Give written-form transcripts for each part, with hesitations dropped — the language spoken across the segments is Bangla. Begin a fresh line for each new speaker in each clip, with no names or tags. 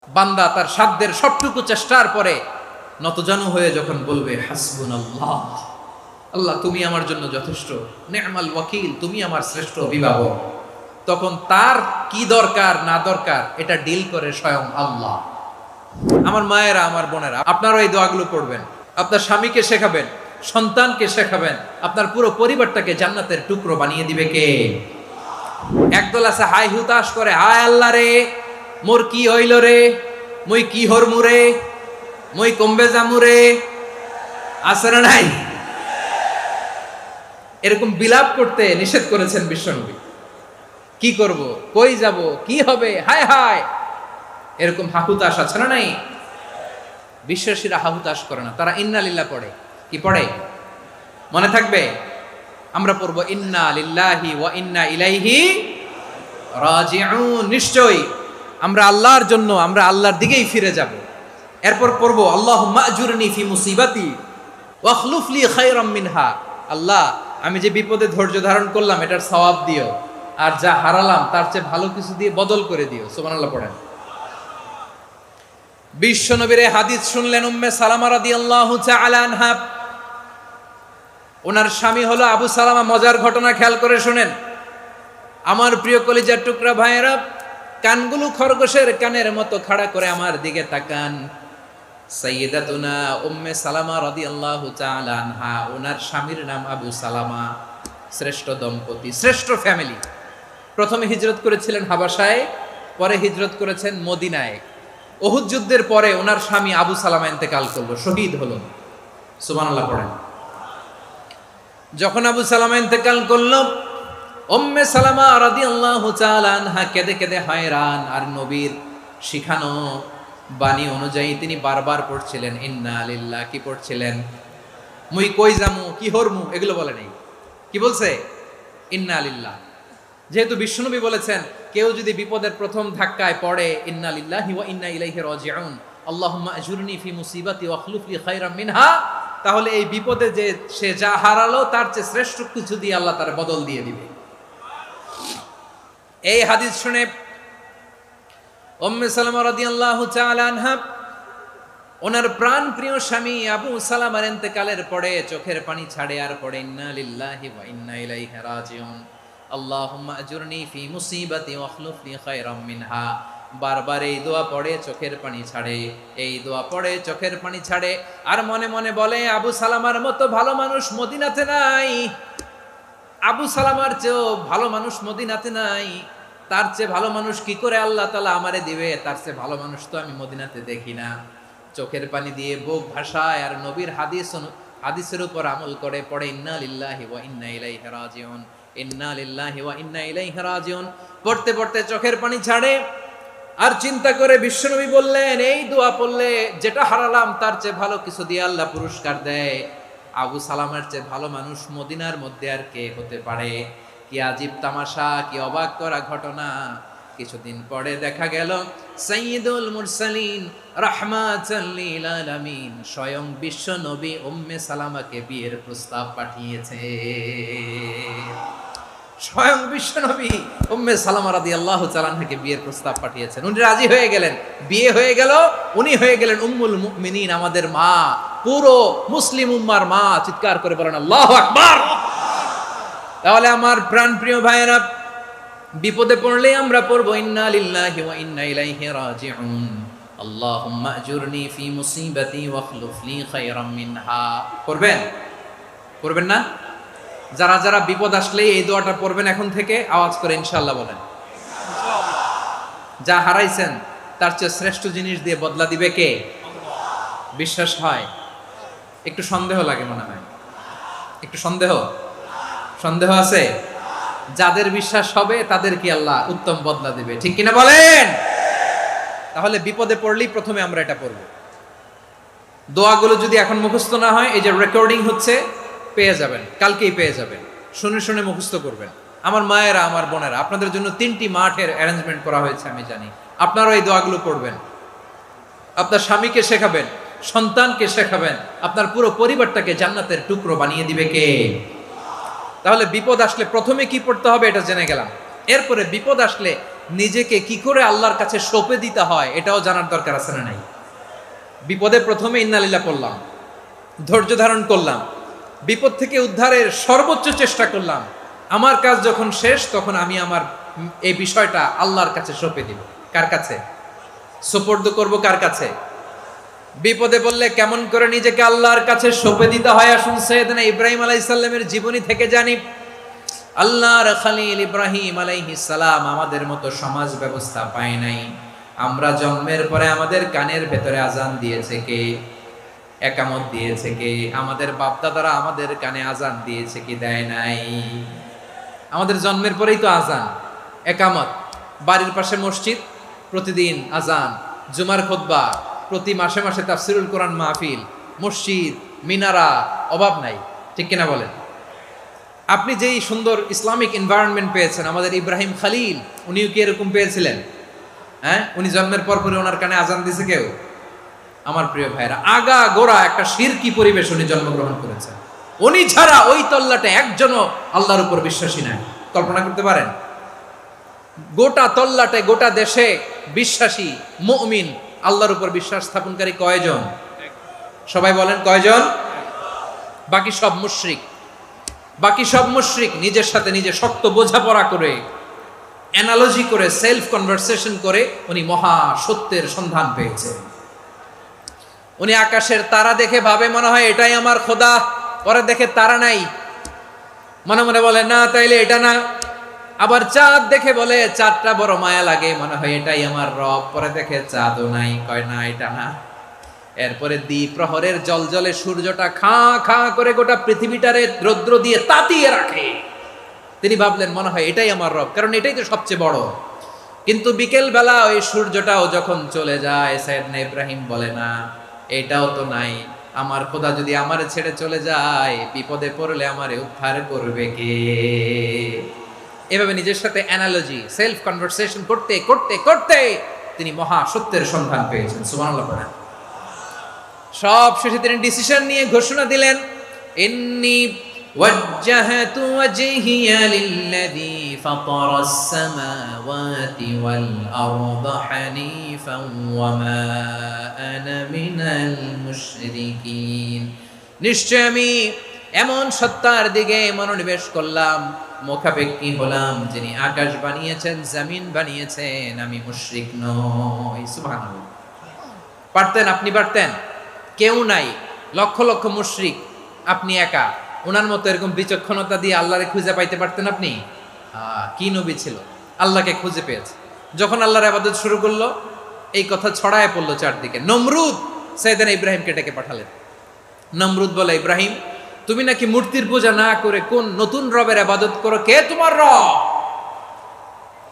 বান্দা তার সাধ্যের সবটুকু চেষ্টার পরে নতজানু হয়ে যখন বলবে হাসবুনাল্লাহ, আল্লাহ তুমি আমার জন্য যথেষ্ট, নে'মাল ওয়াকিল, তুমি আমার শ্রেষ্ঠ অভিভাবক, তখন তার কি দরকার না দরকার এটা ডিল করে স্বয়ং আল্লাহ। আমার মায়েরা, আমার বোনেরা, আপনারা এই দোয়াগুলো পড়বেন, আপনার স্বামীকে শেখাবেন, সন্তানকে শেখাবেন, আপনার পুরো পরিবারটাকে জান্নাতের টুকরো বানিয়ে দিবে কে? একদল আছে হাই হুতাশ করে, হায় আল্লাহ রে মোর কি হইল রে, মই কি হরমু রে, মই কমবে জামু রে, আছে না নাই? এরকম বিলাপ করতে নিষেধ করেছেন বিশ্বনবী। কি করব, কই যাব, কি হবে, হায় হায়, এরকম হাহুতাশ আছে না নাই? বিশ্বাসীরা হাহুতাশ করে না, তারা ইন্না লিল্লাহ পড়ে। কি পড়ে মনে থাকবে? আমরা পড়ব ইন্না লিল্লাহি ওয়া ইন্না ইলাইহি রাজিউন। নিশ্চয়ই আমরা আল্লাহর জন্য, আমরা আল্লাহর দিকেই ফিরে যাব। এরপর পড়ব আল্লাহুম্মা আজুরনি ফি মুসিবাতি ওয়া আখলুফ লি খায়রাম মিনহা। আল্লাহ, আমি যে বিপদে ধৈর্য ধারণ করলাম এটার সওয়াব দিও, আর যা হারালাম তার চেয়ে ভালো কিছু দিয়ে বদল করে দিও। সুবহানাল্লাহ পড়েন। বিশ্বনবীর হাদিস শুনলেন উম্মে সালামা রাদিয়াল্লাহু তাআলা আনহা। ওনার স্বামী হলো আবু সালামা। মজার ঘটনা খেয়াল করে শুনেন আমার প্রিয় কলিজার টুকরা ভাইয়েরা। কানগুলো খরগোশের কানের মতো খাড়া করে আমার দিকে তাকান। সাইয়্যিদাতুনা উম্মে সালামা রাদিয়াল্লাহু তাআলা আনহা, ওনার স্বামীর নাম আবু সালামা। শ্রেষ্ঠ দম্পতি, শ্রেষ্ঠ ফ্যামিলি। প্রথমে হিজরত করেছিলেন হাবাসায়, পরে হিজরত করেছেন মদিনায়। উহুদ যুদ্ধের পরে ওনার স্বামী আবু সালামা ইন্তেকাল করলো, শহীদ হলো। সুবহানাল্লাহ পড়েন। যখন আবু সালামা ইন্তেকাল করলো, উম্মে সালামা রাদিয়াল্লাহু তাআলা আনহা কেঁদে কেঁদে হয়রান। আর নবীর শিখানো বাণী অনুযায়ী তিনি বারবার পড়ছিলেন ইন্না লিল্লাহ। কি পড়ছিলেন? মুই কই জামু, কি হরমু, এগুলো বলে নেই। কি বলছে? ইন্না লিল্লাহ। যেহেতু বিশ্বনবী বলেছেন কেউ যদি বিপদের প্রথম ধাক্কায় পড়ে ইন্না লিল্লাহি ওয়া ইন্না ইলাইহি রাজিউন, আল্লাহুম্মা আজুরনি ফি মুসিবাতি ওয়া আখলুফ লি খায়রাম মিনহা, তাহলে এই বিপদে যে সে যা হারালো তার চেয়ে শ্রেষ্ঠ কিছু দিয়ে আল্লাহ তার বদল দিয়ে দিবে। এই হাদিস শুনে উম্মে সালামা রাদিয়াল্লাহু তাআলা আনহা ওনার প্রাণ প্রিয় স্বামী আবু সালামার ইন্তেকালের পরে চোখের পানি ছাড়ে আর পড়ে ইন্না লিল্লাহি ওয়া ইন্না ইলাইহি রাজিউন, আল্লাহুম্মা আজুরনি ফি মুসিবাতি ওয়া আখলুফ লি খায়রাম মিনহা। বারবার এই দোয়া পড়ে চোখের পানি ছাড়ে, এই দোয়া পড়ে চোখের পানি ছাড়ে, আর মনে মনে বলে আবু সালামার মতো ভালো মানুষ মদিনাতে নাই, আবু সালামার চেয়েও ভালো মানুষ মদিনাতে নাই, তার চেয়ে ভালো মানুষ কি করে আল্লাহ তাআলা আমারে দিবে, তার চেয়ে ভালো মানুষ তো আমি মদিনাতে দেখি না। চোখের পানি দিয়ে বুক ভাসায় আর নবীর হাদিসের উপর আমল করে পড়ে ইন্না লিল্লাহি ওয়া ইন্না ইলাইহি রাজিউন, ইন্না লিল্লাহি ওয়া ইন্না ইলাইহি রাজিউন। পড়তে পড়তে চোখের পানি ছাড়ে আর চিন্তা করে বিশ্বনবী বললেন এই দোয়া পড়লে যেটা হারালাম তার চেয়ে ভালো কিছু দিয়ে আল্লাহ পুরস্কার দেয়। আবু সালামের চেয়ে ভালো মানুষ মদিনার মধ্যে আর কে হতে পারে? কি আজীব তামাশা, কি অবাক করা ঘটনা। কিছুদিন পরে দেখা গেল সাইয়্যিদুল মুরসালিন রাহমাতাল লিল আলামিন স্বয়ং বিশ্ব নবী উম্মে সালামাকে বিয়ের প্রস্তাব পাঠিয়েছে। স্বয়ং বিশ্ব নবী উম্মে সালামা রাদিয়াল্লাহু তাআলা আনহাকে বিয়ের প্রস্তাব পাঠিয়েছেন। উনি রাজি হয়ে গেলেন, বিয়ে হয়ে গেল, উনি হয়ে গেলেন উম্মুল মুমিনিন, আমাদের মা, পুরো মুসলিম উম্মার মা। চিৎকার করে বলেন আল্লাহু আকবার। তাহলে আমার প্রাণপ্রিয় ভাইয়েরা, বিপদে পড়লে আমরা পড়বো ইন্না লিল্লাহি ওয়া ইন্না ইলাইহি রাজিউন, আল্লাহুম্মা আজুরনি ফি মুসিবাতি ওয়া আখলুফ লি খায়রাম মিনহা। করবেন? করবেন না? যারা যারা বিপদ আসলে এই দোয়াটা পড়বেন এখন থেকে আওয়াজ করে ইনশাআল্লাহ বলেন। যা হারাইছেন তার চেয়ে শ্রেষ্ঠ জিনিস দিয়ে বদলা দিবে কে? বিশ্বাস হয়? একটু সন্দেহ লাগে মনে হয়, একটু সন্দেহ আছে? যাদের বিশ্বাস হবে তাদের কি আল্লাহ উত্তম বদলা দিবে, ঠিক কিনা বলেন? তাহলে বিপদে পড়লেই প্রথমে আমরা এটা পড়ব। দোয়াগুলো যদি এখন মুখস্থ না হয়, এই যে রেকর্ডিং হচ্ছে, পেয়ে যাবেন, কালকেই পেয়ে যাবেন। শুনে শুনে মুখস্থ করবেন। আমার মায়েরা, আমার বোনেরা, আপনাদের জন্য 3টি মাঠের অ্যারেঞ্জমেন্ট করা হয়েছে, আমি জানি। আপনারাও এই দোয়াগুলো পড়বেন, আপনার স্বামীকে শেখাবেন, সন্তানকে শেখাবেন, আপনার পুরো পরিবারটাকে জান্নাতের টুকরো বানিয়ে দিবে কে? তাহলে বিপদ আসলে প্রথমে কি পড়তে হবে এটা জেনে গেলাম। এরপরে বিপদ আসলে নিজেকে কি করে আল্লাহর কাছে সঁপে দিতে হয় এটাও জানার দরকার আছে না নাই? বিপদে প্রথমে ইন্নালিল্লাহ পড়লাম, ধৈর্য ধারণ করলাম, বিপদ থেকে উদ্ধারের সর্বোচ্চ চেষ্টা করলাম। আমার কাজ যখন শেষ তখন আমি আমার এই বিষয়টা আল্লাহর কাছে সঁপে দিব। কার কাছে সুপর্দ করব? কার কাছে? বিপদে বললে কেমন করে নিজেকে আল্লাহর কাছে সঁপে দিতে হয় আসুন সাইয়েদনা ইব্রাহিম আলাইহিস সালামের জীবনী থেকে জানি। আল্লাহর খলিল ইব্রাহিম আলাইহিস সালাম আমাদের মতো সমাজ ব্যবস্থা পায় নাই। আমরা জন্মের পরে আমাদের কানের ভেতরে আজান দিয়েছে কে? একামত দিয়েছে কে? আমাদের বাপদাদারা আমাদের কানে আজান দিয়েছে কি? দেয় নাই। আমাদের জন্মের পরেই তো আজান, একামত, বাড়ির পাশে মসজিদ, প্রতিদিন আজান, জুমার খুতবা, প্রতি মাসে মাসে তাফসিরুল কোরআন মাহফিল, মসজিদ, মিনারা, অভাব নাই। ঠিক কিনা বলেন? আপনি যেই সুন্দর ইসলামিক এনভায়রনমেন্ট পেয়েছেন, আমাদের ইব্রাহিম খলিল উনিও কি এরকম পেয়েছিলেন? হ্যাঁ, উনি জন্মের পর পরে ওনার কানে আজান দিছে কেউ? আমার প্রিয় ভাইরা, আগা গোড়া একটা শিরকি পরিবেশ উনি জন্মগ্রহণ করেছেন। উনি ছাড়া ওই তল্লাটে একজনও আল্লাহর উপর বিশ্বাসী নাই। কল্পনা করতে পারেন? গোটা তল্লাটে, গোটা দেশে বিশ্বাসী মুমিন, আল্লাহর উপর বিশ্বাস স্থাপনকারী কয়জন? সবাই বলেন কয়জন? বাকি সব মুশরিক। বাকি সব মুশরিক নিজের সাথে নিজে শক্ত বোঝাপড়া করে, অ্যানালজি করে, সেলফ কনভারসেশন করে উনি মহা সত্যের সন্ধান পেয়েছেন। উনি আকাশের তারা দেখে ভাবে মনে হয় এটাই আমার খোদা, পরে দেখে তারা নাই, মনে মনে বলে না তাইলে এটা না। আবার চাঁদ দেখে বলে চাঁদটা বড় মায়া লাগে, মনে হয় এটাই আমার রব, পরে দেখে চাঁদও নাই, কয় না এটা না। এরপরে দ্বিপ্রহরের জলজলে সূর্যটা খাঁ খাঁ করে গোটা পৃথিবীটারে রৌদ্র দিয়ে তাতিয়ে রাখে। তিনি ভাবলেন মনে হয় এটাই আমার রব, কারণ এটাই তো সবচেয়ে বড়। কিন্তু বিকেল বেলা ওই সূর্যটাও যখন চলে যায়, সাইয়েদনা ইব্রাহিম বলে না এটাও তো নাই, আমার খোদা যদি আমারে ছেড়ে চলে যায়, বিপদে পড়লে আমারে উদ্ধার করবে কে? এভাবে নিজের সাথে অ্যানালজি, সেলফ কনভারসেশন করতে করতে করতে তিনি মহা সত্যের সন্ধান পেয়েছেন। সুবহানাল্লাহ পড়েন। সব শেষে তিনি ডিসিশন নিয়ে ঘোষণা দিলেন, ইন্নী ওয়াজ্জাহাতু ওয়াজহিয়া লিল্লাযী ফাতারাস সামাওয়াতি ওয়াল আরদা হানিফান ওয়া মা আনা মিনাল মুশরিকিন। নিশ্চয় আমি এমন সত্তার দিকে মনোনিবেশ করলাম, মুখাপেক্ষী হলাম, যিনি আকাশ বানিয়েছেন, জমিন বানিয়েছেন, আমি মুশরিক নই। সুবহানাল্লাহ। পারতেন? আপনি পারতেন? কেউ নাই, লক্ষ লক্ষ মুশরিক, আপনি একা। ওনার মতো এরকম বিচক্ষণতা দিয়ে আল্লাহরে খুঁজে পাইতে পারতেন আপনি? কি নবী ছিল, আল্লাহকে খুঁজে পেয়েছে। যখন আল্লাহর ইবাদত শুরু করলো, এই কথা ছড়ায় পড়লো চারদিকে। নমরুদ সাইয়েদনা ইব্রাহিমকে ডেকে পাঠালেন। নমরুদ বলে, ইব্রাহিম তুমি নাকি মূর্তির পূজা না করে কোন নতুন রবের ইবাদত করো, কে তোমার রব?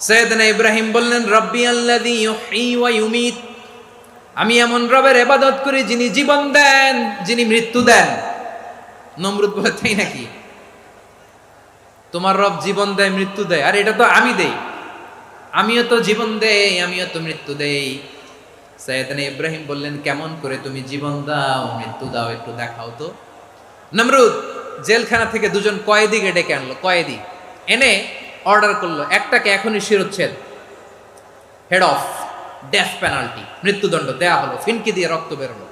সাইয়েদনা ইব্রাহিম বললেন, রব্বি আল্লাযী ইউহয়ী ওয়া ইউমীত, আমি এমন রবের ইবাদত করি যিনি জীবন দেন, যিনি মৃত্যু দেন। নমরুদ বলে, তাই নাকি? তোমার রব জীবন দেয়, মৃত্যু দেয়? আর এটা তো আমি দেই, আমিও তো জীবন দেই, আমিও তো মৃত্যু দেই। সাইয়েদনা ইব্রাহিম বললেন, কেমন করে তুমি জীবন দাও, মৃত্যু দাও, একটু দেখাও তো। নমরুদ জেলখানা থেকে দুজন কয়েদিকে ডেকে আনলো। কয়েদি এনে অর্ডার করলো, একটাকে এখনই শিরোচ্ছেদ, হেড অফ, ডেথ পেনাল্টি, মৃত্যুদণ্ড দেয়া হলো। ফিনকি দিয়ে রক্ত বেরোলো।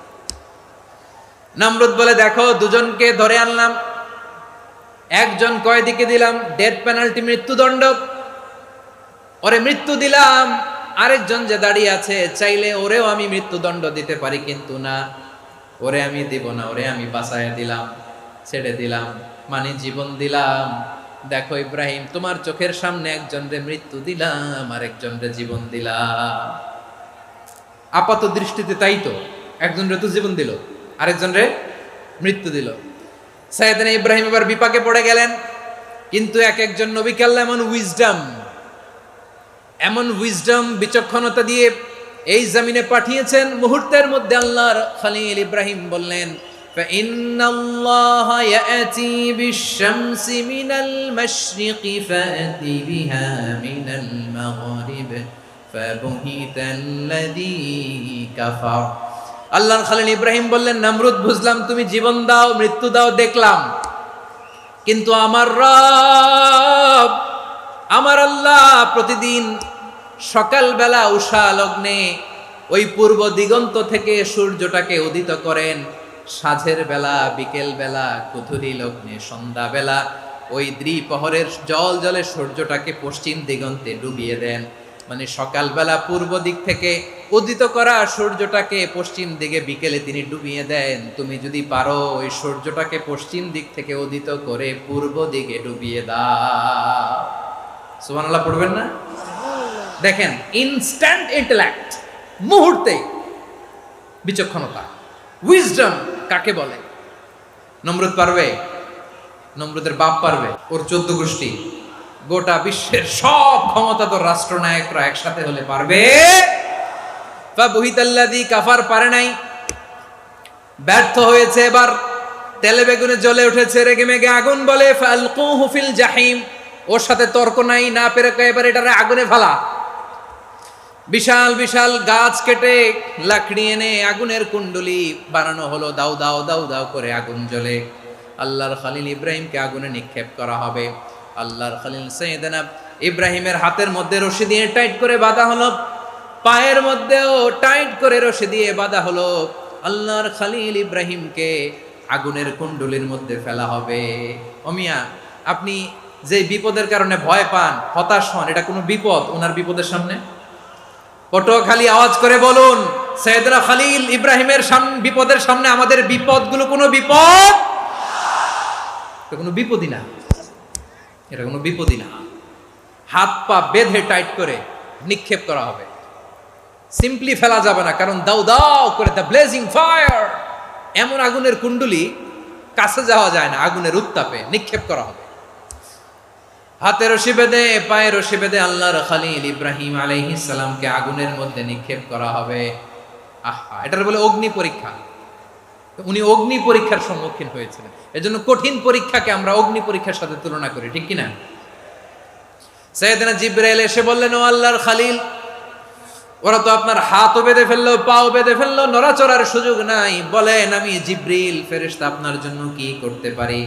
নমরুদ বলে, দেখো দুজনকে ধরে আনলাম, একজন কয়েদিকে দিলাম ডেথ পেনাল্টি, মৃত্যুদণ্ড, ওরে মৃত্যু দিলাম। আরেকজন যে দাঁড়িয়ে আছে, চাইলে ওরেও আমি মৃত্যুদণ্ড দিতে পারি, কিন্তু না, ওরে আমি দিব না, ওরে আমি বাঁচাইয়া দিলাম, ছেড়ে দিলাম, মানে জীবন দিলাম। দেখো ইব্রাহিম, তোমার চোখের সামনে একজনরে মৃত্যু দিলাম, আরেকজনরে জীবন দিলাম। আপাত দৃষ্টিতে তাই তো, একজনরে তো জীবন দিল, আরেকজনরে মৃত্যু দিল। সাইয়েদনা ইব্রাহিম এবার বিপাকে পড়ে গেলেন। কিন্তু এক একজন নবীকে আল্লাহ এমন উইজডম, বিচক্ষণতা দিয়ে এই জমিনে পাঠিয়েছেন। মুহূর্তের মধ্যে আল্লাহর খলিল ইব্রাহিম বললেন, فإن الله يأتي بالشمس من المشرق فأت بها من المغرب فبهت الذي كفر। আল্লাহর খলিল ইব্রাহিম বললেন, নমরুদ বুঝলাম তুমি জীবন দাও, মৃত্যু দাও, দেখলাম, কিন্তু আমার রব, আমার আল্লাহ প্রতিদিন সকালবেলা উষা লগ্নে ওই পূর্ব দিগন্ত থেকে সূর্যটাকে উদিত করেন, সাঁঝের বেলা, বিকেল বেলা, কুথুরি লগ্নে, সন্ধ্যা বেলা ওই দ্বিপ্রহরের জল জলে সূর্যটাকে পশ্চিম দিগন্তে ডুবিয়ে দেন। মানে সকালবেলা পূর্ব দিক থেকে উদিত করা সূর্যটাকে পশ্চিম দিকে বিকেলে তিনি ডুবিয়ে দেন। তুমি যদি পারো ওই সূর্যটাকে পশ্চিম দিক থেকে উদিত করে পূর্ব দিকে ডুবিয়ে দাও। সুবহানাল্লাহ পড়বেন না? দেখেন, ইনস্ট্যান্ট ইন্টেলেক্ট, মুহূর্তে বিচক্ষণতা, উইজডম কাকে বলে? নমরুদ পারবে? নমরুদের বাপ পারবে? ওর 14 গোষ্ঠী, গোটা বিশ্বের সব ক্ষমতাধর রাষ্ট্রনায়করা একসাথে হলে পারবে? ফাবুহিতাল্লাযী কাফার, পারে নাই, ব্যর্থ হয়েছে। এবার তেলে বেগুনে জ্বলে উঠেছে, রেগে মেগে আগুন বলে ফালকুহু ফিল জাহিম। ওর সাথে তর্ক নাই, না পেরে এবার এটারে আগুনে ফেলা। বিশাল বিশাল গাছ কেটে লাকড়ি এনে আগুনের কুণ্ডলি বানানো হলো, দাও দাও দাও দাও করে আগুন জ্বলে। আল্লাহর খলিল ইব্রাহিমকে আগুনে নিক্ষেপ করা হবে। আল্লাহর খলিল সাইয়েদনা ইব্রাহিমের হাতের মধ্যে রশি দিয়ে টাইট করে বাঁধা হলো, পায়ের মধ্যেও টাইট করে রশি দিয়ে বাঁধা হলো। আল্লাহর খলিল ইব্রাহিমকে আগুনের কুণ্ডলির মধ্যে ফেলা হবে। ও মিয়া, আপনি যে বিপদের কারণে ভয় পান, হতাশ হন, এটা কোনো বিপদ ওনার বিপদের সামনে? পটুয়াখালী আওয়াজ করে বলুন, সাইয়েদনা খলিল ইব্রাহিমের বিপদের সামনে আমাদের বিপদগুলো কোনো বিপদ? এটা কোনো বিপদই না, এটা কোনো বিপদই না। হাত পা বেঁধে টাইট করে নিক্ষেপ করা হবে, সিম্পলি ফেলা যাবে না, কারণ দাও দাও করে দ্য ব্লেজিং ফায়ার, এমন আগুনের কুণ্ডলি, কাছে যাওয়া যায় না, আগুনের উত্তাপে নিক্ষেপ করা হবে। হাতে রশি বেঁধে, পায়ে রশি বেঁধে আল্লাহর খলিল ইব্রাহিম আলাইহিস সালামকে আগুনের মধ্যে নিক্ষেপ করা হবে। আহা, এটার বলে অগ্নি পরীক্ষা। উনি অগ্নি পরীক্ষার সম্মুখীন হয়েছিলেন, এজন্য কঠিন পরীক্ষাকে আমরা অগ্নি পরীক্ষার সাথে তুলনা করি, ঠিক কিনা? সাইয়েদনা জিবরাইল এসে বললেন, ও আল্লাহর খলিল, ওরা তো আপনার হাতও বেঁধে ফেললো, পাও বেঁধে ফেললো, নড়াচড়ার সুযোগ নাই, বলেন আমি জিবরিল ফেরেশতা আপনার জন্য কি করতে পারি?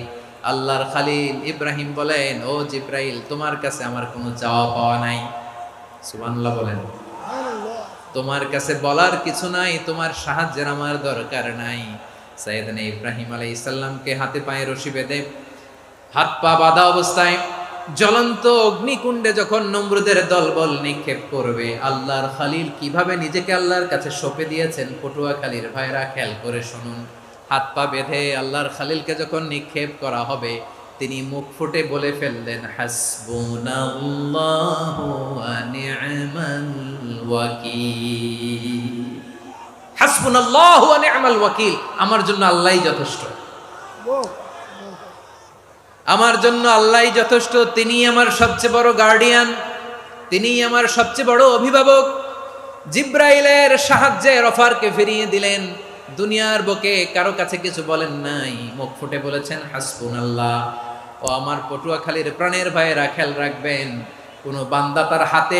আল্লাহর খলিল ইব্রাহিম বলেন, ও জিবরাইল, তোমার কাছে আমার কোনো চাওয়া পাওয়া নাই। সুবহানাল্লাহ বলেন। তোমার কাছে বলার কিছু নাই, তোমার সাহায্যের আমার দরকার নাই। সাইয়েদনা ইব্রাহিম আলাইহিস সালামকে হাতে পায়ে রশি বেঁধে, হাত পা বাঁধা অবস্থায় জ্বলন্ত অগ্নিকুণ্ডে যখন নমরুদের দলবল নিক্ষেপ করবে, আল্লাহর খলিল কিভাবে নিজেকে আল্লাহর কাছে সঁপে দিয়েছেন, পটুয়াখালীর ভাইরা খেয়াল করে শুনুন। হাত পা বেঁধে আল্লাহর খলিলকে যখন নিক্ষেপ করা হবে, তিনি মুখ ফুটে বলে ফেললেন, হাসবুনাল্লাহু ওয়া নি'মাল ওয়াকিল। হাসবুনাল্লাহু ওয়া নি'মাল ওয়াকিল, আমার জন্য আল্লাহই যথেষ্ট, আমার জন্য আল্লাহই যথেষ্ট। তিনি আমার সবচেয়ে বড় গার্ডিয়ান, তিনি আমার সবচেয়ে বড় অভিভাবক। জিব্রাইলের সাহায্যের অফারকে ফিরিয়ে দিলেন, দুনিয়ার বুকে কারো কাছে কিছু বলেন নাই, মুখ ফুটে বলেছেন হাসবুনাল্লাহ। ও আমার পটুয়াখালীর প্রাণের ভাইয়েরা, খেয়াল রাখবেন, কোনো বান্দা তার হাতে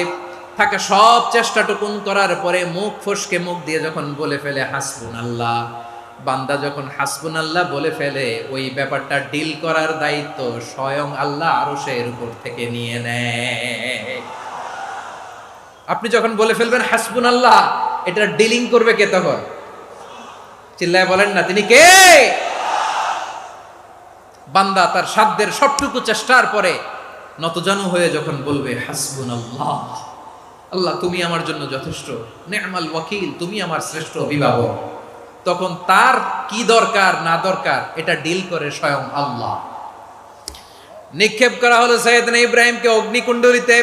থাকা সব চেষ্টাটুকুন করার পরে মুখ ফসকে মুখ দিয়ে যখন বলে ফেলে হাসবুনাল্লাহ, বান্দা যখন হাসবুনাল্লাহ বলে ফেলে, ওই ব্যাপারটা ডিল করার দায়িত্ব স্বয়ং আল্লাহ আরশের উপর থেকে নিয়ে নেয়। আপনি যখন বলে ফেলবেন হাসবুনাল্লাহ, এটা ডিলিং করবে কে তখন? চিল্লায় বলেন না, তিনি কে? বান্দা তার সাধ্যের সবটুকু চেষ্টার পরে নতজানু হয়ে যখন বলবে হাসবুনাল্লাহ, আল্লাহ তুমি আমার জন্য যথেষ্ট, নি'মাল ওয়াকিল, তুমি আমার শ্রেষ্ঠ অভিভাবক, তখন তার কি দরকার না দরকার এটা ডিল করে স্বয়ং আল্লাহ। নিক্ষেপ করা হলো সাইয়েদনা ইব্রাহিমকে অগ্নিকুণ্ডলিতে।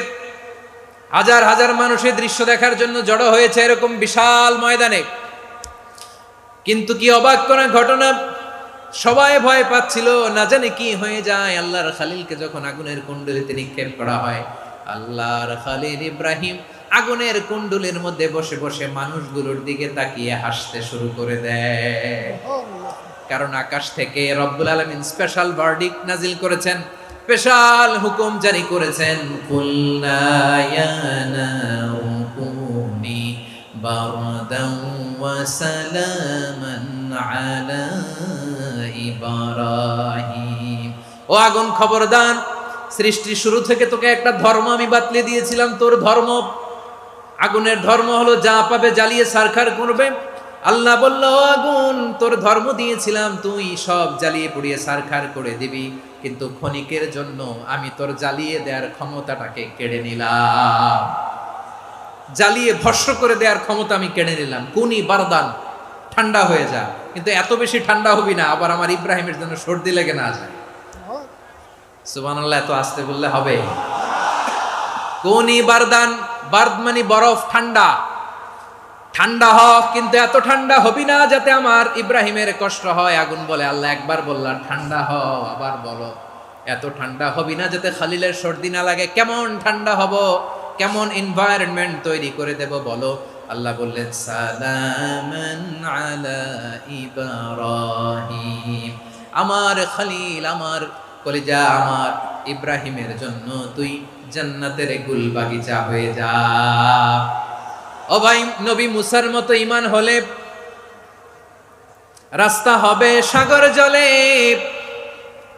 হাজার হাজার মানুষের দৃশ্য দেখার জন্য জড়ো হয়েছে এরকম বিশাল ময়দানে। কিন্তু কি অবাক করা ঘটনা, সবাই ভয় পাচ্ছিল, না জানে কি হয়ে যায়। আল্লাহর খলিলকে যখন আগুনের কুণ্ডলিতে নিক্ষেপ করা হয়, আল্লাহর খলিল ইব্রাহিম আগুনের কুণ্ডলীর মধ্যে বসে বসে মানুষগুলোর দিকে তাকিয়ে হাসতে শুরু করে দেয়। কারণ আকাশ থেকে রব্বুল আলামিন স্পেশাল ভার্ডিক্ট নাজিল করেছেন, স্পেশাল হুকুম জারি করেছেন, কুল্লা ইয়া নারু কুনি বারদান ওয়া সালামান আলা ইব্রাহিম। ও আগুন, খবরদার, সৃষ্টির শুরু থেকে তোকে একটা ধর্ম আমি বাতলে দিয়েছিলাম, তোর ধর্ম আগুনের ধর্ম হলো যা পাবে জ্বালিয়ে ছারখার করবে। আল্লাহ বলল, আগুন তোর ধর্ম দিয়েছিলাম তুই সব জ্বালিয়ে পুড়িয়ে ছারখার করে দিবি, কিন্তু ক্ষণিকের জন্য আমি তোর জ্বালিয়ে দেওয়ার ক্ষমতাটাকে কেড়ে নিলাম, জ্বালিয়ে ভস্ম করে দেওয়ার ক্ষমতা আমি কেড়ে নিলাম। কুনি বারদান, ঠান্ডা হয়ে যা। কিন্তু এত বেশি ঠান্ডা হবি না আবার আমার ইব্রাহিমের জন্য সর্দি লেগে না যায়। সুবহানাল্লাহ, এত আস্তে বললে হবে? কুনি বারদান, বার্দ মানে বরফ, ঠান্ডা। ঠান্ডা হ, কিন্তু এত ঠান্ডা হবি না যাতে আমার ইব্রাহিমের কষ্ট হয়। আগুন বলে, আল্লাহ একবার বললাম ঠান্ডা হ, আবার বলো এত ঠান্ডা হবি না যাতে খালিলের সর্দি না লাগে। কেমন ঠান্ডা হব, কেমন এনভায়রনমেন্ট তৈরি করে দেব বলো। আল্লাহ বললেন, সালামান আলা ইব্রাহিম, আমার খলিল, আমার কলিজা, আমার ইব্রাহিমের জন্য তুই জান্নাতের গুল বাগিচা হয়ে যা। ও ভাই, নবী মুসার মতো ঈমান হলে রাস্তা হবে সাগর জলে,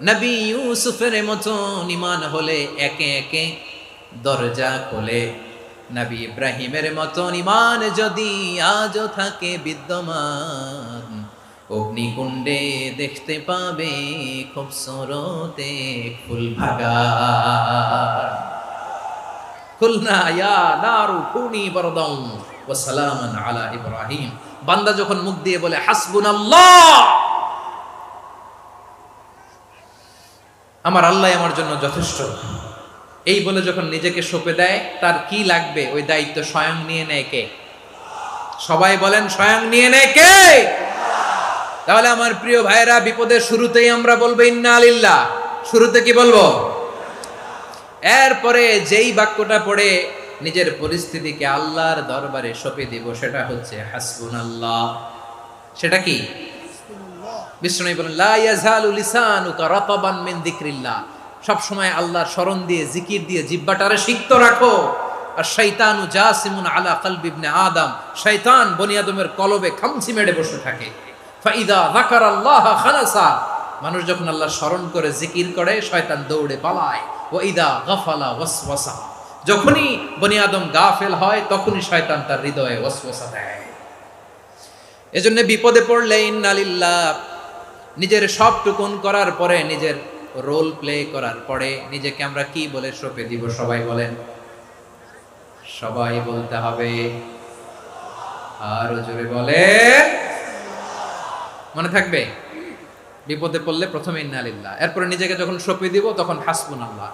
নবী ইউসুফের মতো ঈমান হলে একে একে দরজা খোলে। নবী ইব্রাহিমের মতো ঈমান যদি আজও থাকে বিদ্যমান, অগ্নিকুণ্ডে দেখতে পাবে খুবসুরতে ফুল বাগান। কুলনা ইয়া নারু কুনি বারদান ওয়া সালামান আলা ইব্রাহিম। বান্দা যখন মুখ দিয়ে বলে হাসবুনাল্লাহ, আমার আল্লাহ আমার জন্য যথেষ্ট, এই বলে যখন নিজেকে সঁপে দেয়, তার কি লাগবে ওই দায়িত্ব স্বয়ং নিয়ে নেয় কে? সবাই বলেন, স্বয়ং নিয়ে নেয় কে? তাহলে আমার প্রিয় ভাইরা, বিপদের শুরুতেই আমরা বলবো ইন্না লিল্লাহ। শুরুতে কি বলবো? এরপরে যেই বাক্যটা পড়ে নিজের পরিস্থিতিকে আল্লাহর দরবারে সঁপে দিব, সেটা হচ্ছে হাসবুনাল্লাহ। সেটা কি? বিষ্ণু বলেন, লা ইয়াজালু লিসানুকা রাতাবান মিন যিকরিল্লাহ। সব সময় আল্লাহর স্মরণ দিয়ে, জিকির দিয়ে জিহ্বাটারে সিক্ত রাখো। আর শয়তানু জাসিমুন আলা কলবি ইবনে আদম, শয়তান বনি আদমের কলবে খামচি মেরে বসে থাকে। ফাইদা যাকারাল্লাহ খালাসা, মানুষ যখন আল্লাহর স্মরণ করে জিকির করে, শয়তান দৌড়ে পালায়। ওয়া ইদা গাফালা ওয়াসওয়াসা, যখনই বনি আদম গাফেল হয় তখনই শয়তান তার হৃদয়ে ওয়াসওয়াসা দেয়। এজন্য বিপদে পড়লে ইন্না লিল্লাহ, নিজের সব টুকুন করার পরে, নিজের রোল প্লে করার পরে নিজেকে আমরা কি বলে সঁপে দিব? সবাই বলেন, সবাই বলতে হবে। আর জোরে বলে, মনে থাকবে? বিপদে পড়লে প্রথমে ইন্না লিল্লাহ, এরপরে নিজেকে যখন সঁপে দিব তখন হাসবুনাল্লাহ।